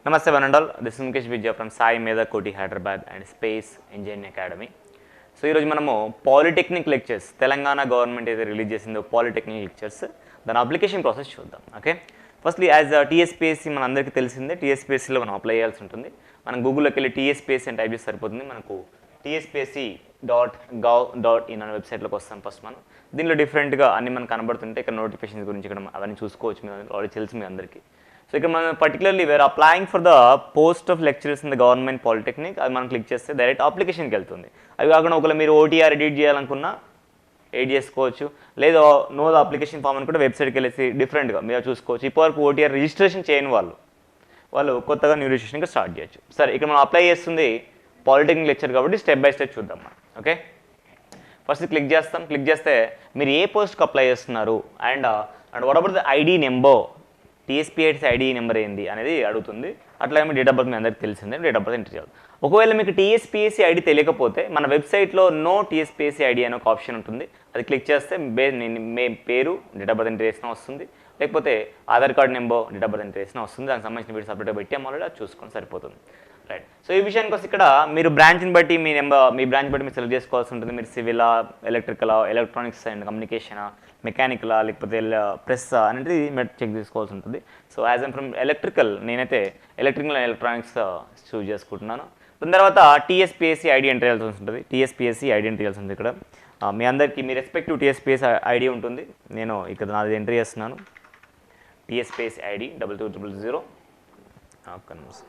Namaste one and all. This is Mukesh Vidya from Saimedha Koti, Hyderabad and Space Engineering Academy. So ఈ రోజు మనము polytechnic lectures Telangana government ఏదైతే release చేసిందో polytechnic lectures దాని application process చూద్దాం. Okay, firstly as TSPSC మన అందరికీ తెలిసిందే. టీఎస్పీఎస్సీలో మనం అప్లై చేయాల్సి ఉంటుంది. మనం గూగుల్లోకి వెళ్ళి టీఎస్పీఎస్సీ అని టైప్ చేసి సరిపోతుంది. మనకు tspsc.gov.in అనే వెబ్సైట్లోకి వస్తాం. ఫస్ట్ మనం దీనిలో డిఫరెంట్గా అన్ని మనకు కనబడుతుంటే ఇక్కడ నోటిఫికేషన్స్ గురించి ఇక్కడ అవన్నీ చూసుకోవచ్చు. మీరు ఆల్రెడీ తెలుసు మీ అందరికీ. సో ఇక్కడ మనం particularly where applying for the post of lecturers in the government polytechnic, అది మనం క్లిక్ చేస్తే డైరెక్ట్ అప్లికేషన్కి వెళ్తుంది. అవి కాకుండా ఒకవేళ మీరు ఓటీఆర్ ఎడిట్ చేయాలనుకున్నా ఎడిట్ చేసుకోవచ్చు, లేదా నో ద అప్లికేషన్ ఫామ్ అని కూడా వెబ్సైట్కి వెళ్ళేసి డిఫరెంట్గా మీరు చూసుకోవచ్చు. ఇప్పటివరకు ఓటీఆర్ రిజిస్ట్రేషన్ చేయని వాళ్ళు కొత్తగా న్యూ రిజిస్ట్రేషన్గా స్టార్ట్ చేయొచ్చు. సరే, ఇక్కడ మనం అప్లై చేస్తుంది పాలిటెక్నిక్ లెక్చర్ కాబట్టి స్టెప్ బై స్టెప్ చూద్దాం మనం. ఓకే, ఫస్ట్ క్లిక్ చేస్తాం. క్లిక్ చేస్తే మీరు ఏ పోస్ట్కి అప్లై చేస్తున్నారు and what about the ID number, TSPSC ID number ఏంది అనేది అడుగుతుంది. అట్లాగే మీ డేట్ ఆఫ్ బర్త్ మీ అందరికీ తెలిసిందే, డేట్ ఆఫ్ బర్త్ ఎంటర్ చేయాలి. ఒకవేళ మీకు టీఎస్పీఎస్సీ ఐడి తెలియకపోతే మన వెబ్సైట్లో నో టీఎస్పీఎస్సీ ఐడి అనే ఒక ఆప్షన్ ఉంటుంది. అది క్లిక్ చేస్తే మీ పేరు, డేట్ ఆఫ్ బర్త్ ఎంటర్ చేసినా వస్తుంది, లేకపోతే Aadhaar card number, date of birth enter చేసినా వస్తుంది. దానికి సంబంధించిన వీడియో సపరేట్గా పెట్టాము, ఆల్రెడీ అది చూసుకొని సరిపోతుంది. రైట్. సో ఈ విషయానికి వస్తే ఇక్కడ మీరు బ్రాంచ్ని బట్టి మీ బ్రాంచ్ బట్టి మీరు సెలెక్ట్ చేసుకోవాల్సి ఉంటుంది. మీరు సివిలా, ఎలక్ట్రికలా, ఎలక్ట్రానిక్స్ అండ్ కమ్యూనికేషనా, మెకానికలా, లేకపోతే ప్రెస్ అనేది మీరు చెక్ చేసుకోవాల్సి ఉంటుంది. So as M from electrical, నేనైతే ఎలక్ట్రికల్ అండ్ ఎలక్ట్రానిక్స్ చూజ్ చేసుకుంటున్నాను. దాని తర్వాత టీఎస్పీఎస్సీ ఐడి ఎంటర్ చేయాల్సి ఉంటుంది. టీఎస్పీఎస్సీ ఐడి ఎంటర్ చేయాల్సి ఉంటుంది. ఇక్కడ మీ అందరికీ మీ రెస్పెక్టివ్ టీఎస్పీఎస్సీ ఐడి ఉంటుంది. నేను ఇక్కడ నాది ఎంటర్ చేస్తున్నాను. TSPSC ID 2200. ఒక్క నిమిషం.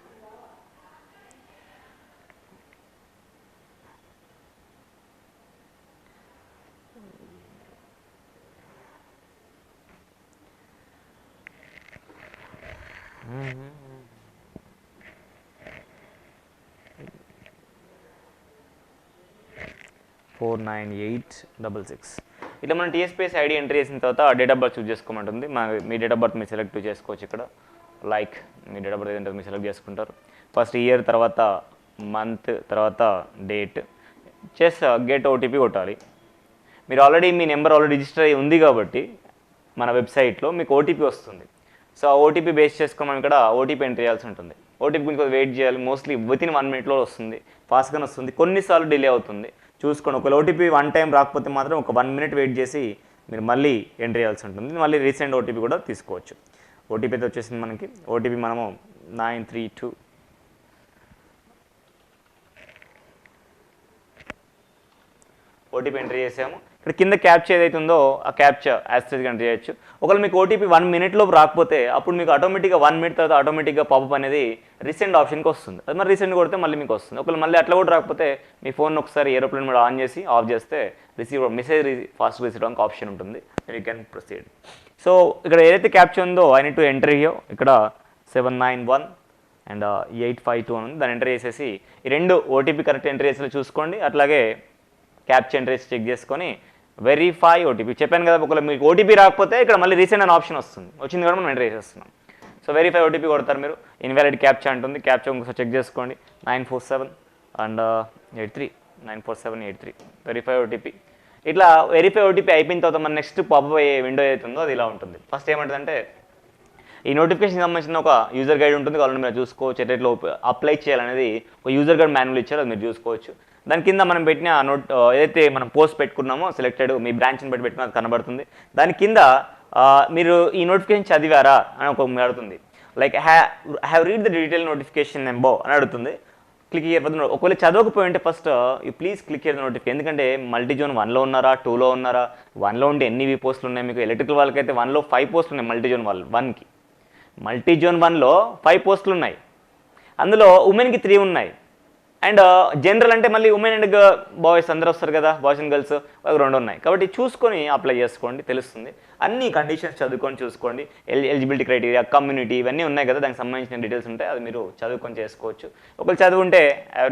$49866. ఇట్లా మనం టీఎస్పీఎస్సీ ఐడి ఎంటర్ చేసిన తర్వాత డేట్ ఆఫ్ బర్త్ చూస్ చేసుకోమంటుంది. మీ డేట్ ఆఫ్ బర్త్ మీరు సెలెక్ట్ చేసుకోవచ్చు. ఇక్కడ లైక్ మీ డేట్ ఆఫ్ బర్త్ ఏంటో మీరు సెలెక్ట్ చేసుకుంటారు. ఫస్ట్ ఇయర్, తర్వాత మంత్, తర్వాత డేట్ చేసి గెట్ ఓటీపీ కొట్టాలి. మీరు ఆల్రెడీ మీ నెంబర్ ఆల్రెడీ రిజిస్టర్ అయ్యి ఉంది కాబట్టి మన వెబ్సైట్లో మీకు ఓటీపీ వస్తుంది. సో ఆ ఓటీపీ బేస్ చేసుకొని మనం ఇక్కడ ఓటీపీ ఎంటర్ చేయాల్సి ఉంటుంది. ఓటీపీ గురించి వెయిట్ చేయాలి. మోస్ట్లీ వితిన్ 1 minute వస్తుంది, ఫాస్ట్గానే వస్తుంది. కొన్నిసార్లు డిలే అవుతుంది, చూసుకోండి. ఒకవేళ ఓటీపీ 1 time రాకపోతే మాత్రం ఒక 1 minute వెయిట్ చేసి మీరు మళ్ళీ ఎంటర్ చేయాల్సి ఉంటుంది. మళ్ళీ రీసెంట్ ఓటీపీ కూడా తీసుకోవచ్చు. ఓటీపీ అయితే వచ్చేసింది మనకి. ఓటీపీ మనము 932 ఓటీపీ ఎంటర్ చేసాము. ఇక్కడ కింద క్యాప్చా ఏదైతే ఉందో ఆ క్యాప్చా యాస్ట్రేజ్గా ఎంటర్ చేయొచ్చు. ఒకవేళ మీకు ఓటీపీ 1 minute లోపు రాకపోతే అప్పుడు మీకు ఆటోమేటిక్గా 1 minute తర్వాత ఆటోమేటిక్గా పాపప్ అనేది రీసెంట్ ఆప్షన్కి వస్తుంది. అది మరి రీసెంట్ కొడితే మళ్ళీ మీకు వస్తుంది. ఒకవేళ మళ్ళీ అట్లా కూడా రాకపోతే మీ ఫోన్ ఒకసారి ఏరోప్లేన్ మోడ్ ఆన్ చేసి ఆఫ్ చేస్తే మెసేజ్ ఫాస్ట్ రిసీవ్ అవ్వడానికి ఆప్షన్ ఉంటుంది. You can proceed. సో ఇక్కడ ఏదైతే క్యాప్చా ఉందో I need to enter here. ఇక్కడ 791 అండ్ 852 అని ఉంది. దాన్ని ఎంటర్ చేసేసి ఈ 2 ఓటీపీ కరెక్ట్ ఎంటర్ చేసేలా చూసుకోండి. అట్లాగే క్యాప్చా ఎంటర్ చేసి చెక్ చేసుకొని వెరిఫై ఓటీపీ. చెప్పాను కదా, ఒకవేళ మీకు ఓటీపీ రాకపోతే ఇక్కడ మళ్ళీ రీసెంట్ అనే ఆప్షన్ వస్తుంది. వచ్చింది కూడా మనం ఎంటర్ చేసేస్తున్నాం. సో వెరిఫై ఓటీపీ కొడతారు మీరు. ఇన్వాలిడ్ క్యాప్చా అంటుంది. క్యాప్చా ఒకసారి చెక్ చేసుకోండి. 947 అండ్ 83 94783 వెరిఫై ఓటీపీ. ఇట్లా వెరిఫై ఓటీపీ అయిపోయిన తర్వాత మన నెక్స్ట్ పాపప్ అయ్యే విండో అవుతుందో అది ఇలా ఉంటుంది. ఫస్ట్ ఏమంటుందంటే ఈ నోటిఫికేషన్ సంబంధించిన ఒక యూజర్ గైడ్ ఉంటుంది. కావాలని మీరు చూసుకోవచ్చు. ఎట్లా అప్లై చేయాలనేది ఒక యూజర్ గైడ్ మాన్యువల్ ఇచ్చారో అది మీరు చూసుకోవచ్చు. దాని కింద మనం పెట్టిన ఏదైతే మనం పోస్ట్ పెట్టుకున్నామో సెలెక్టెడ్ మీ బ్రాంచ్ని బట్టి పెట్టుకున్న అది కనబడుతుంది. దాని కింద మీరు ఈ నోటిఫికేషన్ చదివారా అని ఒక అడుగుతుంది. Like have read the detail notification number అని అడుగుతుంది. క్లిక్ చేయకపోతే ఒకవేళ చదవకపోయి ఉంటే ఫస్ట్ యూ ప్లీజ్ క్లిక్ చేయదు నోటిఫికేషన్. ఎందుకంటే మల్టీ జోన్ 1లో ఉన్నారా, 2లో ఉన్నారా, 1లో ఉంటే ఎన్ని పోస్టులు ఉన్నాయి మీకు. ఎలక్ట్రికల్ వాళ్ళకైతే 1లో 5 పోస్టులు ఉన్నాయి. మల్టీ జోన్ 1కి మల్టీ జోన్ 1లో 5 పోస్టులు ఉన్నాయి. అందులో ఉమెన్కి 3 ఉన్నాయి. అండ్ జనరల్ అంటే మళ్ళీ ఉమెన్ అండ్ బాయ్స్ అందరూ వస్తారు కదా, బాయ్స్ అండ్ గర్ల్స్, వాళ్ళకి 2 ఉన్నాయి. కాబట్టి చూసుకొని అప్లై చేసుకోండి, తెలుస్తుంది. అన్ని కండిషన్స్ చదువుకొని చూసుకోండి. ఎలిజిబిలిటీ క్రైటీరియా, కమ్యూనిటీ ఇవన్నీ ఉన్నాయి కదా, దానికి సంబంధించిన డీటెయిల్స్ ఉంటాయి. అది మీరు చదువుకొని చేసుకోవచ్చు. ఒకవేళ చదువుంటే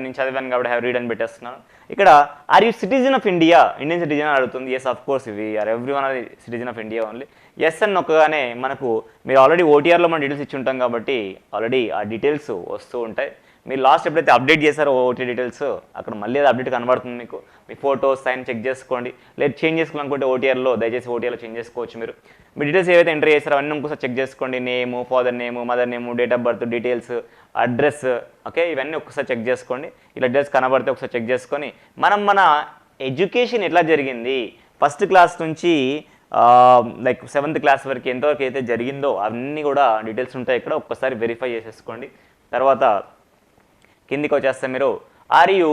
నేను చదివాను కాబట్టి హ్యావ్ రీడ్ అని పెట్టేస్తున్నాను. ఇక్కడ are you citizen of India, Indian citizen అని అడుగుతుంది. ఎస్ ఆఫ్ కోర్స్ ఇవి ఆర్ ఎవ్రీ వన్ అది citizen of India only. Yes అని నొక్కగానే మనకు మీరు ఆల్రెడీ ఓటీఆర్లో మనం డీటెయిల్స్ ఇచ్చి ఉంటాం కాబట్టి ఆల్రెడీ ఆ డీటెయిల్స్ వస్తూ ఉంటాయి. మీరు లాస్ట్ ఎప్పుడైతే అప్డేట్ చేశారో ఓటీ డీటెయిల్స్ అక్కడ మళ్ళీ అది అప్డేట్ కనబడుతుంది మీకు. మీ ఫోటోస్ సైన్ చెక్ చేసుకోండి. లేదు చేంజ్ చేసుకోవాలనుకుంటే ఓటీఆర్లో దయచేసి ఓటీఆర్లో చేంజ్ చేసుకోవచ్చు మీరు. మీ డీటెయిల్స్ ఏవైతే ఎంటర్ చేశారో అవన్నీ ఇంకోసారి చెక్ చేసుకోండి. Name, father name, mother name, date of birth details, address, okay, ఇవన్నీ ఒకసారి చెక్ చేసుకోండి. ఇలా డీటెయిల్స్ కనబడితే ఒకసారి చెక్ చేసుకొని మన ఎడ్యుకేషన్ ఎట్లా జరిగింది, ఫస్ట్ క్లాస్ నుంచి లైక్ 7th క్లాస్ వరకు ఎంతవరకు అయితే జరిగిందో అవన్నీ కూడా డీటెయిల్స్ ఉంటాయి ఇక్కడ, ఒక్కసారి వెరిఫై చేసేసుకోండి. తర్వాత కిందికి వచ్చేస్తే మీరు are you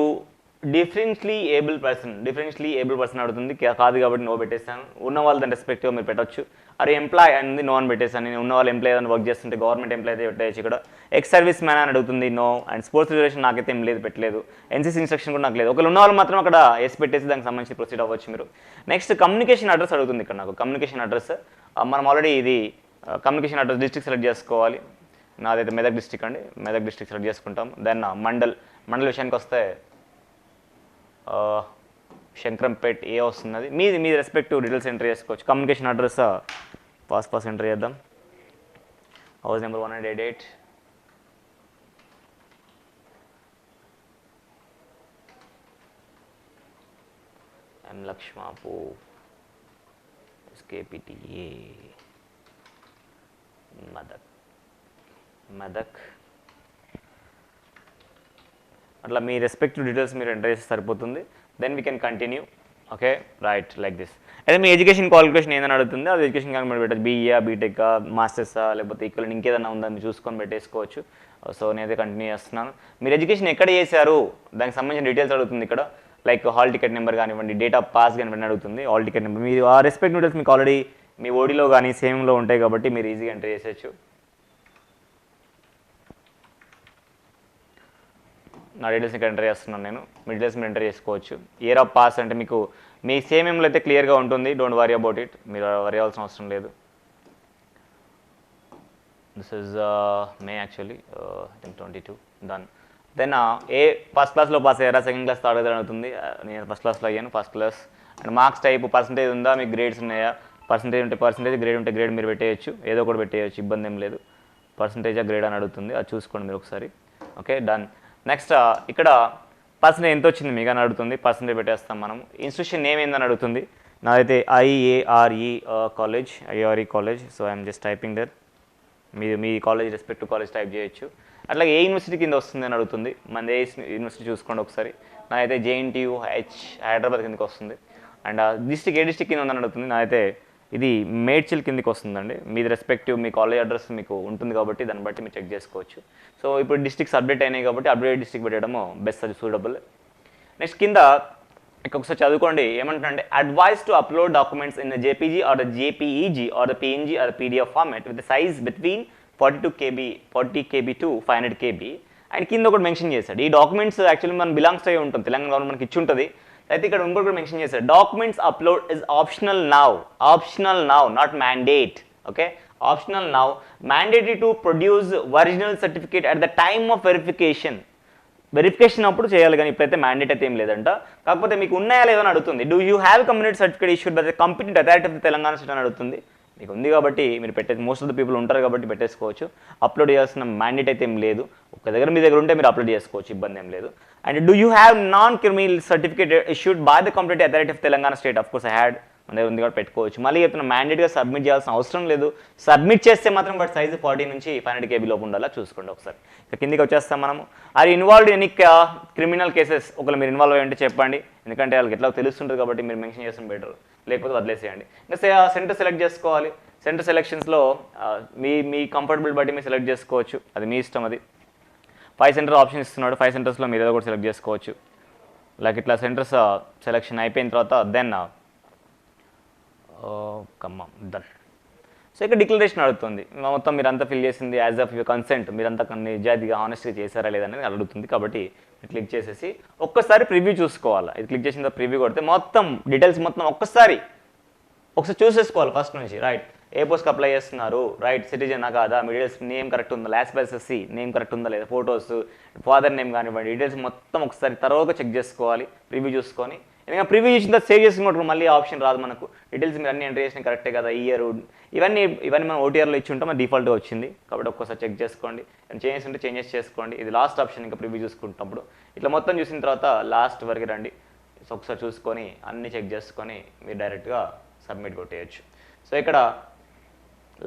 differently able person అడుగుతుంది, కాదు కాబట్టి నో పెట్టేస్తాను. ఉన్న వాళ్ళు దాని రెస్పెక్టివ్గా మీరు పెట్టచ్చు. అరే ఎంప్లాయ్ అనేది నో అని పెట్టేస్తాను. నేను ఉన్న వాళ్ళు ఎంప్లాయ్ అని వర్క్ చేస్తుంటే గవర్నమెంట్ ఎంప్లాయ్ అయితే పెట్టేయచ్చు ఇక్కడ. ఎక్స్ సర్వీస్ మ్యాన్ అని అడుగుతుంది, నో. అండ్ స్పోర్ట్స్ రిజర్వేషన్ నాకైతే ఏం లేదు, పెట్టలేదు. ఎన్సీసీ ఇన్స్ట్రక్షన్ కూడా నాకు లేదు. ఒకవేళ ఉన్న వాళ్ళు మాత్రం అక్కడ ఎస్ పెట్టేసి దానికి సంబంధించి ప్రొసీడ్ అవ్వచ్చు మీరు. నెక్స్ట్ కమ్యూనికేషన్ అడ్రస్ అడుగుతుంది ఇక్కడ నాకు. కమ్యూనికేషన్ అడ్రస్ మనం ఆల్రెడీ ఇది కమ్యూనికేషన్ అడ్రస్ డిస్ట్రిక్ట్ సెలెక్ట్ చేసుకోవాలి. నాదైతే మెదక్ డిస్ట్రిక్ట్ అండి, మెదక్ డిస్ట్రిక్ట్ సెలెక్ట్ చేసుకుంటాం. దెన్ మండల్ విషయానికి వస్తే శంకరంపేట్ ఏ వస్తున్నది, మీది రెస్పెక్టివ్ డీటెయిల్స్ ఎంటర్ చేసుకోవచ్చు. కమ్యూనికేషన్ అడ్రస్ పాస్ ఎంటర్ చేద్దాం. హౌస్ నెంబర్ 188, ఎం లక్ష్మాపు, ఎస్కేపిటిఏ, మెదక్. అట్లా మీ రెస్పెక్టివ్ డీటెయిల్స్ మీరు ఎంటర్ చేస్తే సరిపోతుంది. Then we can continue. Okay, right, like this. అయితే మీ ఎడ్యుకేషన్ క్వాలిఫికేషన్ ఏదైనా అడుగుతుంది, అది ఎడ్యుకేషన్ కానీ పెట్టచ్చు. బీఈఆ, బీటెక్, మాస్టర్సా, లేకపోతే ఇక్కడ ఇంకేదైనా ఉందా మీరు చూసుకొని పెట్టేసుకోవచ్చు. సో నేనైతే కంటిన్యూ చేస్తున్నాను. మీరు ఎడ్యుకేషన్ ఎక్కడ చేశారు దానికి సంబంధించిన డీటెయిల్స్ అడుగుతుంది ఇక్కడ. లైక్ హాల్ టికెట్ నెంబర్ కానివ్వండి, డేట్ ఆఫ్ పాస్ కానివ్వండి అడుగుతుంది. హాల్ టికెట్ నెంబర్ మీరు ఆ రెస్పెక్ట్ డీటెయిల్స్ మీకు ఆల్రెడీ మీ ఓడిలో కానీ సేమ్లో ఉంటాయి కాబట్టి మీరు ఈజీగా ఎంటర్ చేసేయచ్చు. నా డీటెయిల్స్ ఇక్కడ ఎంటర్ చేస్తున్నాను నేను. మీ డీటెయిల్స్ మీరు ఎంటర్ చేసుకోవచ్చు. ఇయర్ ఆఫ్ పాస్ అంటే మీకు మీ సేమ్లో అయితే క్లియర్గా ఉంటుంది. డోంట్ వరీ అబౌట్ ఇట్, మీరు వరీ అవ్వాల్సిన అవసరం లేదు. This is May actually, I think 22 done. Then a first క్లాస్లో పాస్ అయ్యారా, సెకండ్ క్లాస్ థర్డ్ క్లాస్ అడుగుతుంది. నేను ఫస్ట్ క్లాస్లో అయ్యాను, first class. And marks type percentage ఉందా, మీకు గ్రేడ్స్ ఉన్నాయా, పర్సంటేజ్ ఉంటే పర్సంటేజ్, గ్రేడ్ ఉంటే గ్రేడ్ మీరు పెట్టేయచ్చు, ఏదో ఒకటి పెట్టేయచ్చు, ఇబ్బంది ఏం లేదు. పర్సంటేజా గ్రేడ్ అని అడుగుతుంది, అది చూసుకోండి మీరు ఒకసారి. Okay, done. నెక్స్ట్ ఇక్కడ పర్సంటేజ్ ఎంత వచ్చింది మీకు అని అడుగుతుంది, పర్సంటేజ్ పెట్టేస్తాం మనం. ఇన్స్టిట్యూషన్ నేమ్ ఏందని అడుగుతుంది. నాదైతే IARE college. So I'm just typing there. మీ కాలేజ్ రెస్పెక్టివ్ కాలేజ్ టైప్ చేయొచ్చు. అట్లాగే ఏ యూనివర్సిటీ కింద వస్తుంది అని అడుగుతుంది. మనది ఏ యూనివర్సిటీ చూసుకోండి ఒకసారి. నాదైతే JNTU హైదరాబాద్ కిందకి వస్తుంది. అండ్ డిస్ట్రిక్ట్ ఏ డిస్ట్రిక్ట్ కింద ఉందని అడుగుతుంది. నాదైతే ఇది మేడ్చల్ కిందకి వస్తుందండి. మీది రెస్పెక్టివ్ మీ కాలేజ్ అడ్రస్ మీకు ఉంటుంది కాబట్టి దాన్ని బట్టి మీరు చెక్ చేసుకోవచ్చు. సో ఇప్పుడు డిస్ట్రిక్ట్స్ అప్డేట్ అయినాయి కాబట్టి అప్డేట్ డిస్ట్రిక్ట్ పెట్టడము బెస్ట్, అది సూటబుల్. నెక్స్ట్ కింద ఇక్కడ ఒకసారి చదువుకోండి ఏమంటుంటే, advice to upload documents in JPG or JPEG or PNG or PDF format with size between 40 KB to 500 KB. And కింద ఒకటి మెన్షన్ చేశాడు. ఈ డాక్యుమెంట్స్ యాక్చువల్లీ మనం బిలాంగ్స్ అయ్యి ఉంటుంది, తెలంగాణ గవర్నమెంట్ మనకి ఇచ్చి ఉంటుంది. అయితే ఇక్కడ ఇంకొకటి మెన్షన్ చేశారు, documents upload is optional now, not mandate. Okay, optional now, mandatory to produce original certificate at the time of verification అప్పుడు చేయాలి, కానీ ఇప్పుడైతే మ్యాండేట్ అయితే ఏం లేదంట. కాకపోతే మీకు ఉన్నాయా లేదని అడుగుతుంది. Do you have community certificate issued by the competent authority of the Telangana state అని అడుగుతుంది. మీకు ఉంది కాబట్టి మీరు పెట్టేసి, మోస్ట్ ఆఫ్ ద పీపుల్ ఉంటారు కాబట్టి పెట్టేసుకోవచ్చు. అప్లోడ్ చేయాల్సిన మ్యాండేట్ అయితే ఏం లేదు. ఒక దగ్గర మీ దగ్గర ఉంటే మీరు అప్లోడ్ చేసుకోవచ్చు, ఇబ్బంది ఏం లేదు. And do you have non criminal certificate issued by the competent authority of Telangana state. Of course had మన దగ్గర ఉంది కాబట్టి పెట్టుకోవచ్చు. మళ్ళీ చెప్తున్న మ్యాండేట్గా సబ్మిట్ చేయాల్సిన అవసరం లేదు. సబ్మిట్ చేస్తే మాత్రం బట్ సైజు 40 నుంచి 500 KB లోపు ఉండాలా చూసుకోండి ఒకసారి. ఇక కిందికి వచ్చేస్తాం మనము. అది ఇన్వాల్వ్డ్ ఎనీ క్రిమినల్ కేసెస్, ఒకవేళ మీరు ఇన్వాల్వ్ అయ్యంటే చెప్పండి, ఎందుకంటే వాళ్ళకి ఎట్లా తెలుస్తుంటుంది కాబట్టి మీరు మెన్షన్ చేసిన బెటర్, లేకపోతే వదిలేసేయండి. ఇంకా సెంటర్ సెలెక్ట్ చేసుకోవాలి. సెంటర్ సెలెక్షన్స్లో మీ కంఫర్టబుల్ బట్టి మీరు సెలెక్ట్ చేసుకోవచ్చు, అది మీ ఇష్టం. అది 5 సెంటర్ ఆప్షన్ ఇస్తున్నాడు. 5 సెంటర్స్లో మీరు ఏదో కూడా సెలెక్ట్ చేసుకోవచ్చు. లైక్ ఇట్లా సెంటర్స్ సెలెక్షన్ అయిపోయిన తర్వాత దెన్ డన్. సో ఇక్కడ డిక్లరేషన్ అడుగుతుంది, మొత్తం మీరంతా ఫిల్ చేసింది యాజ్ ఆఫ్ యువర్ కన్సెంట్, మీరంతా నిజాయితీగా హానెస్ట్గా చేశారా లేదనేది అడుగుతుంది. కాబట్టి క్లిక్ చేసేసి ఒక్కసారి ప్రివ్యూ చూసుకోవాలి. ఇది క్లిక్ చేసిన తర్వాత ప్రివ్యూ కొడితే మొత్తం డీటెయిల్స్ మొత్తం ఒకసారి చూసేసుకోవాలి ఫస్ట్ నుంచి. రైట్, ఏ పోస్ట్కి అప్లై చేస్తున్నారు, రైట్, సిటిజనా కాదా, మీ డీటెయిల్స్ నేమ్ కరెక్ట్ ఉందా, లాస్ట్ SSC నేమ్ కరెక్ట్ ఉందా లేదా, ఫోటోస్, ఫాదర్ నేమ్ కానివ్వండి, డీటెయిల్స్ మొత్తం ఒకసారి తరోగా చెక్ చేసుకోవాలి. ప్రివ్యూ చూసుకొని ఎందుకంటే ప్రివ్యూ చేసిన తర్వాత సేవ్ చేసుకున్నప్పుడు మళ్ళీ ఆప్షన్ రాదు మనకు. డీటెయిల్స్ మీరు అన్ని ఎంటర్ చేసిన కరెక్టే కదా, ఇయర్ ఇవన్నీ మనం ఓటీఆర్లో ఇచ్చి ఉంటాం, మన డిఫాల్ట్గా వచ్చింది. కాబట్టి ఒక్కసారి చెక్ చేసుకోండి, చేంజెస్ ఉంటే చేంజెస్ చేసుకోండి. ఇది లాస్ట్ ఆప్షన్ ఇంకా ప్రివ్యూ చూసుకుంటున్నప్పుడు. ఇట్లా మొత్తం చూసిన తర్వాత లాస్ట్ వరకు రండి. సో ఒకసారి చూసుకొని అన్నీ చెక్ చేసుకొని మీరు డైరెక్ట్గా సబ్మిట్ కొట్టేయచ్చు. సో ఇక్కడ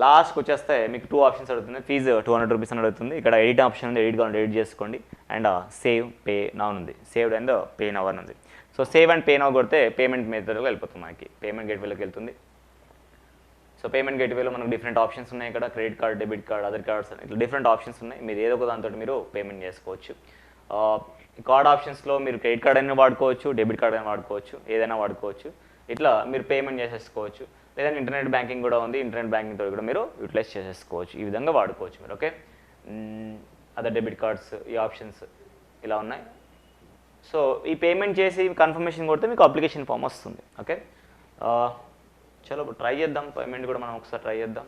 లాస్ట్కి వచ్చేస్తే మీకు 2 ఆప్షన్స్ అడుగుతుంది. ఫీజు 200 రూపీస్ అని అడుగుతుంది. ఇక్కడ ఎడిట్ ఆప్షన్ ఉంది, ఎడిట్ కావాలి ఎడిట్ చేసుకోండి. అండ్ సేవ్ పే నౌ ఉంది, సేవ్డ్ అండ్ పే నౌ అని ఉంది. So save and pay now కొడితే పేమెంట్ మెథడ్లో వెళ్ళిపోతుంది, మనకి పేమెంట్ గేట్వేలోకి వెళ్తుంది. సో పేమెంట్ గేట్వేలో మనకు డిఫరెంట్ ఆప్షన్స్ ఉన్నాయి. ఇక్కడ credit card, debit card, other cards ఇట్లా డిఫరెంట్ ఆప్షన్స్ ఉన్నాయి. మీరు ఏదో ఒక దాంతో మీరు పేమెంట్ చేసుకోవచ్చు. కార్డ్ ఆప్షన్స్లో మీరు క్రెడిట్ కార్డ్ అయినా వాడుకోవచ్చు, డెబిట్ కార్డ్ అయినా వాడుకోవచ్చు, ఏదైనా వాడుకోవచ్చు. ఇట్లా మీరు పేమెంట్ చేసేసుకోవచ్చు. లేదంటే ఇంటర్నెట్ బ్యాంకింగ్ కూడా ఉంది, ఇంటర్నెట్ బ్యాంకింగ్తో కూడా మీరు యూటిలైజ్ చేసేసుకోవచ్చు. ఈ విధంగా వాడుకోవచ్చు మీరు. ఓకే, అదర్ డెబిట్ కార్డ్స్ ఈ ఆప్షన్స్ ఇలా ఉన్నాయి. సో ఈ పేమెంట్ చేసి కన్ఫర్మేషన్ కొడితే మీకు అప్లికేషన్ ఫామ్ వస్తుంది. ఓకే, చలో ట్రై చేద్దాం, పేమెంట్ కూడా మనం ఒకసారి ట్రై చేద్దాం.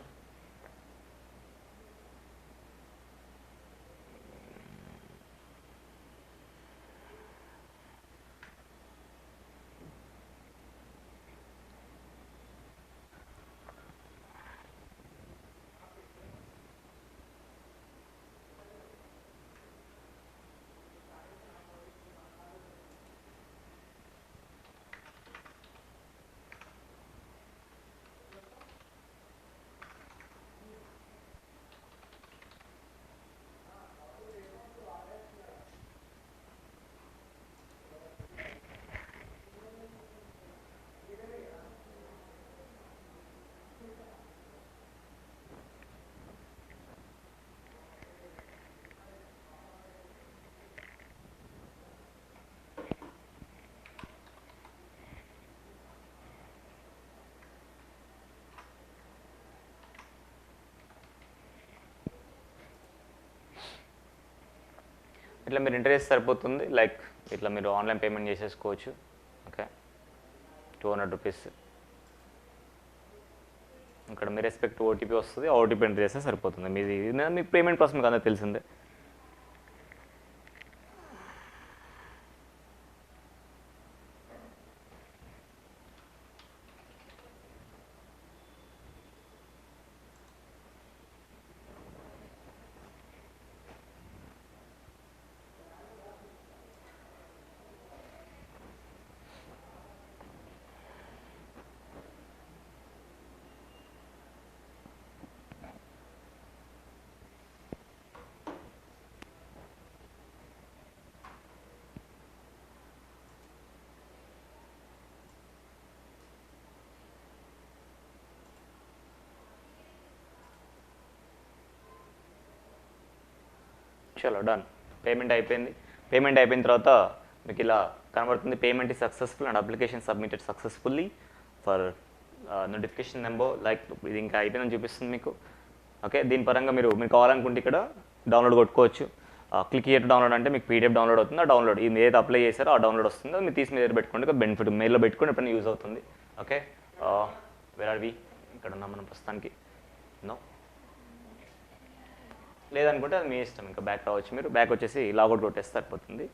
ఇట్లా మీరు ఎంటర్ చేస్తే సరిపోతుంది. లైక్ ఇట్లా మీరు ఆన్లైన్ పేమెంట్ చేసేసుకోవచ్చు. Okay, 200 rupees. ఇక్కడ మీ రెస్పెక్ట్ ఓటీపీ వస్తుంది, ఆ ఓటీపీ ఎంటర్ చేస్తే సరిపోతుంది. మీది మీకు పేమెంట్ ప్రాసెస్ మీకు అందరూ తెలిసిందే. చలో డన్, పేమెంట్ అయిపోయింది. పేమెంట్ అయిపోయిన తర్వాత మీకు ఇలా కనబడుతుంది, పేమెంట్ ఈ successful and application submitted successfully for notification number. Like ఇది ఇంకా అయిపోయిందని చూపిస్తుంది మీకు. ఓకే, దీని పరంగా మీరు కావాలనుకుంటే ఇక్కడ డౌన్లోడ్ కొట్టుకోవచ్చు. క్లిక్ హియర్ డౌన్లోడ్ అంటే మీకు పీడిఎఫ్ డౌన్లోడ్ అవుతుంది. ఆ డౌన్లోడ్ ఇది ఏది అప్లై చేశారో ఆ డౌన్లోడ్ వస్తుందో మీరు తీసి మీ దగ్గర పెట్టుకుంటే బెనిఫిట్, మెయిల్లో పెట్టుకుని ఎప్పుడైనా యూజ్ అవుతుంది. ఓకే, వేర్ ఆర్ వి, ఇక్కడ ఉన్నాం మనం ప్రస్తుతానికి. నో లేదనుకుంటే అది మీ ఇష్టం, ఇంకా బ్యాక్ రావచ్చు. మీరు బ్యాక్ వచ్చేసి లాగౌట్ కొట్టేస్తే సరిపోతుంది.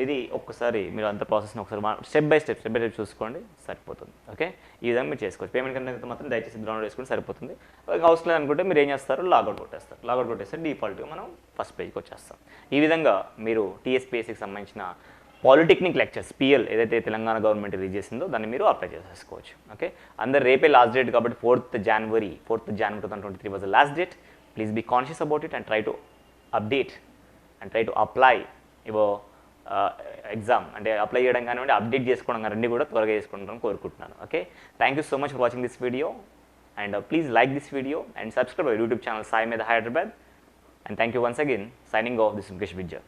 ఇది ఒక్కసారి మీరు అంత ప్రాసెస్ని ఒకసారి స్టెప్ బై స్టెప్ చూసుకోండి, సరిపోతుంది. ఓకే, ఈ విధంగా మీరు చేసుకోవచ్చు. పేమెంట్ కన్నా మాత్రం దయచేసి డౌన్లోడ్ చేసుకుంటే సరిపోతుంది. అవసరం లేదనుకుంటే మీరు ఏం చేస్తారు, లాగౌట్ కొట్టేస్తారు. లాగౌట్ కొట్టేస్తే డిఫాల్ట్గా మనం ఫస్ట్ పేజ్కి వచ్చేస్తాం. ఈ విధంగా మీరు టీఎస్పీఎస్సీకి సంబంధించిన పాలిటెక్నిక్ లెక్చర్స్ పిఎల్ ఏదైతే తెలంగాణ గవర్నమెంట్ రిలీజ్ చేసిందో దాన్ని మీరు అప్లై చేసేసుకోవచ్చు. ఓకే, అందరు రేపే లాస్ట్ డేట్ కాబట్టి 4th January 2023 was the last date. Please be conscious about it and try to update and try to apply your exam అంటే అప్లై చేయడం కానివ్వండి, అప్డేట్ చేసుకోవడం కానీ రెండు కూడా త్వరగా చేసుకుంటాను కోరుకుంటున్నాను. Okay, thank you so much for watching this video and please like this video and subscribe our YouTube channel Saimedha Hyderabad. And thank you once again. Signing off, this is Mukesh Vidya.